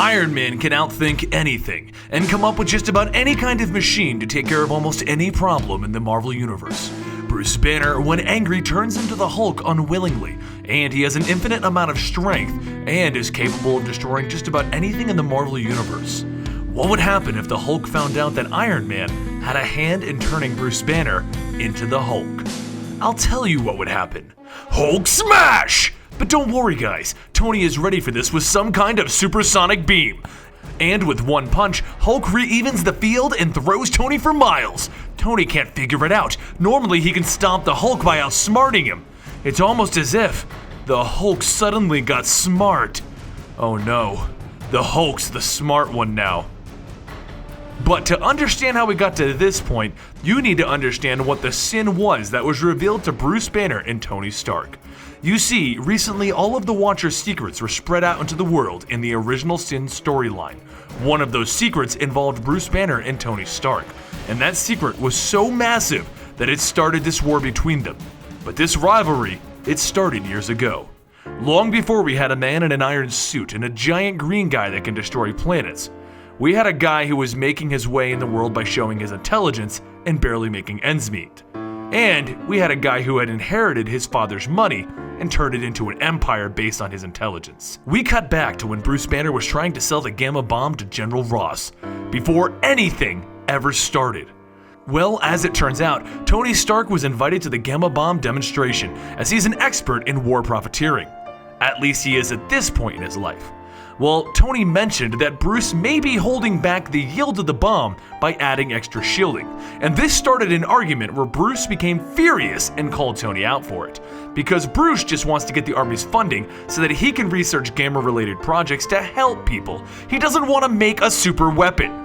Iron Man can outthink anything and come up with just about any kind of machine to take care of almost any problem in the Marvel Universe. Bruce Banner, when angry, turns into the Hulk unwillingly, and he has an infinite amount of strength and is capable of destroying just about anything in the Marvel Universe. What would happen if the Hulk found out that Iron Man had a hand in turning Bruce Banner into the Hulk? I'll tell you what would happen. Hulk smash! But don't worry guys, Tony is ready for this with some kind of supersonic beam. And with one punch, Hulk re-evens the field and throws Tony for miles. Tony can't figure it out. Normally he can stop the Hulk by outsmarting him. It's almost as if the Hulk suddenly got smart. Oh no, the Hulk's the smart one now. But to understand how we got to this point, you need to understand what the sin was that was revealed to Bruce Banner and Tony Stark. You see, recently all of the Watcher's secrets were spread out into the world in the original Sin storyline. One of those secrets involved Bruce Banner and Tony Stark, and that secret was so massive that it started this war between them. But this rivalry, it started years ago. Long before we had a man in an iron suit and a giant green guy that can destroy planets, we had a guy who was making his way in the world by showing his intelligence and barely making ends meet. And we had a guy who had inherited his father's money and turned it into an empire based on his intelligence. We cut back to when Bruce Banner was trying to sell the gamma bomb to General Ross, before anything ever started. Well, as it turns out, Tony Stark was invited to the gamma bomb demonstration, as he's an expert in war profiteering. At least he is at this point in his life. Well, Tony mentioned that Bruce may be holding back the yield of the bomb by adding extra shielding, and this started an argument where Bruce became furious and called Tony out for it, because Bruce just wants to get the army's funding so that he can research gamma-related projects to help people. He doesn't want to make a super weapon.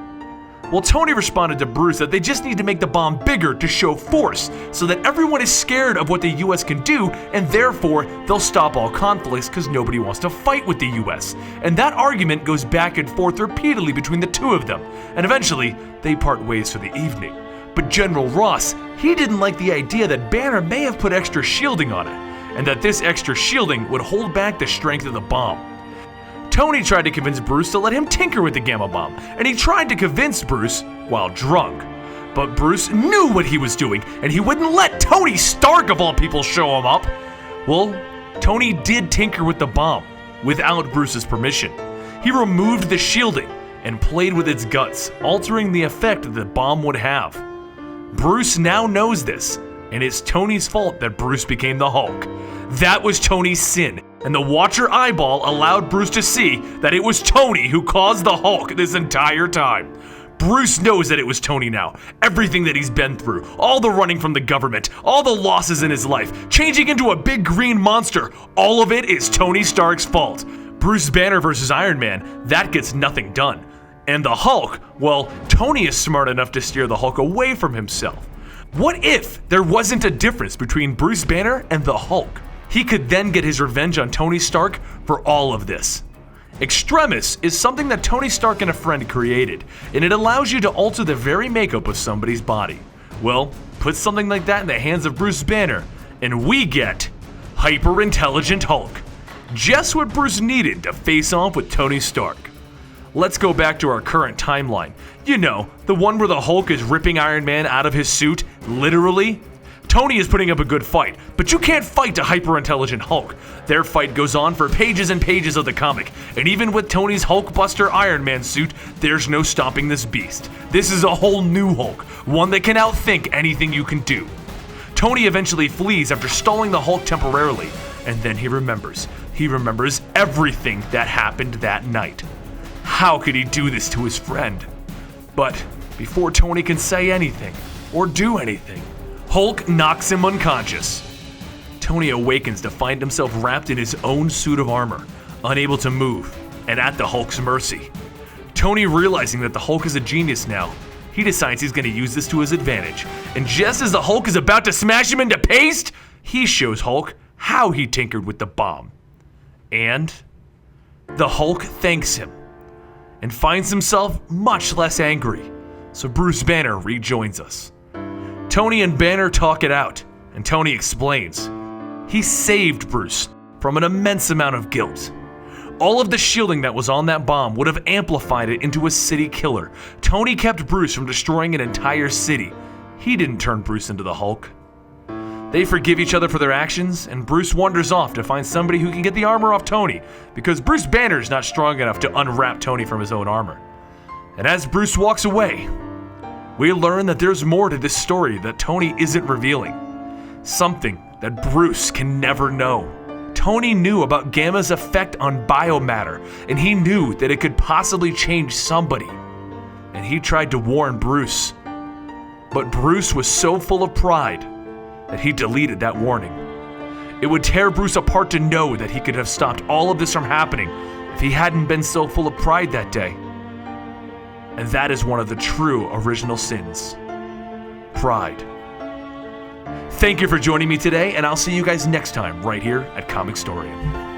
Well, Tony responded to Bruce that they just need to make the bomb bigger to show force, so that everyone is scared of what the US can do, and therefore they'll stop all conflicts because nobody wants to fight with the US. And that argument goes back and forth repeatedly between the two of them, and eventually they part ways for the evening. But General Ross, he didn't like the idea that Banner may have put extra shielding on it, and that this extra shielding would hold back the strength of the bomb. Tony tried to convince Bruce to let him tinker with the gamma bomb, and he tried to convince Bruce while drunk. But Bruce knew what he was doing, and he wouldn't let Tony Stark of all people show him up. Well, Tony did tinker with the bomb, without Bruce's permission. He removed the shielding and played with its guts, altering the effect that the bomb would have. Bruce now knows this, and it's Tony's fault that Bruce became the Hulk. That was Tony's sin, and the Watcher eyeball allowed Bruce to see that it was Tony who caused the Hulk this entire time. Bruce knows that it was Tony now. Everything that he's been through, all the running from the government, all the losses in his life, changing into a big green monster, all of it is Tony Stark's fault. Bruce Banner versus Iron Man, that gets nothing done. And the Hulk, well, Tony is smart enough to steer the Hulk away from himself. What if there wasn't a difference between Bruce Banner and the Hulk? He could then get his revenge on Tony Stark for all of this. Extremis is something that Tony Stark and a friend created, and it allows you to alter the very makeup of somebody's body. Well, put something like that in the hands of Bruce Banner, and we get Hyper-Intelligent Hulk. Just what Bruce needed to face off with Tony Stark. Let's go back to our current timeline. You know, the one where the Hulk is ripping Iron Man out of his suit, literally. Tony is putting up a good fight, but you can't fight a hyper-intelligent Hulk. Their fight goes on for pages and pages of the comic, and even with Tony's Hulkbuster Iron Man suit, there's no stopping this beast. This is a whole new Hulk, one that can outthink anything you can do. Tony eventually flees after stalling the Hulk temporarily, and then he remembers. He remembers everything that happened that night. How could he do this to his friend? But before Tony can say anything or do anything, Hulk knocks him unconscious. Tony awakens to find himself wrapped in his own suit of armor, unable to move, and at the Hulk's mercy. Tony, realizing that the Hulk is a genius now, he decides he's going to use this to his advantage, and just as the Hulk is about to smash him into paste, he shows Hulk how he tinkered with the bomb. And the Hulk thanks him, and finds himself much less angry, so Bruce Banner rejoins us. Tony and Banner talk it out, and Tony explains. He saved Bruce from an immense amount of guilt. All of the shielding that was on that bomb would have amplified it into a city killer. Tony kept Bruce from destroying an entire city. He didn't turn Bruce into the Hulk. They forgive each other for their actions, and Bruce wanders off to find somebody who can get the armor off Tony, because Bruce Banner's not strong enough to unwrap Tony from his own armor. And as Bruce walks away, we learn that there's more to this story that Tony isn't revealing. Something that Bruce can never know. Tony knew about Gamma's effect on biomatter, and he knew that it could possibly change somebody. And he tried to warn Bruce. But Bruce was so full of pride that he deleted that warning. It would tear Bruce apart to know that he could have stopped all of this from happening if he hadn't been so full of pride that day. And that is one of the true original sins. Pride. Thank you for joining me today, and I'll see you guys next time right here at Comicstorian.